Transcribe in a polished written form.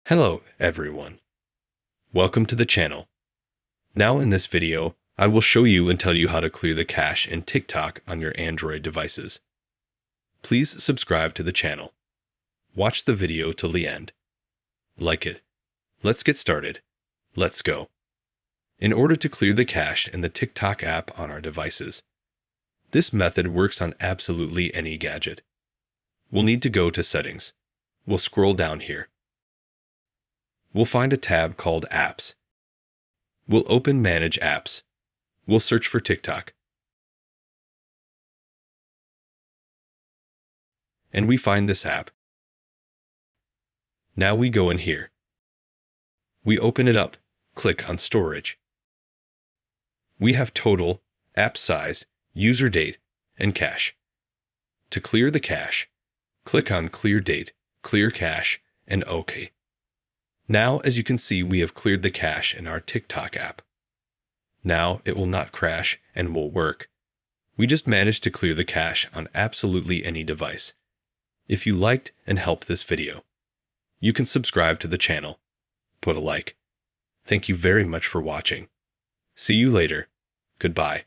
Hello, everyone. Welcome to the channel. Now in this video, I will show you and tell you how to clear the cache in TikTok on your Android devices. Please subscribe to the channel. Watch the video till the end. Like it. Let's get started. Let's go. In order to clear the cache in the TikTok app on our devices, this method works on absolutely any gadget. We'll need to go to Settings. We'll scroll down here. We'll find a tab called Apps. We'll open Manage Apps. We'll search for TikTok. And we find this app. Now we go in here. We open it up, click on Storage. We have Total, App Size, User Date, and Cache. To clear the cache, click on Clear Date, Clear Cache, and OK. Now, as you can see, we have cleared the cache in our TikTok app. Now it will not crash and will work. We just managed to clear the cache on absolutely any device. If you liked and helped this video, you can subscribe to the channel. Put a like. Thank you very much for watching. See you later. Goodbye.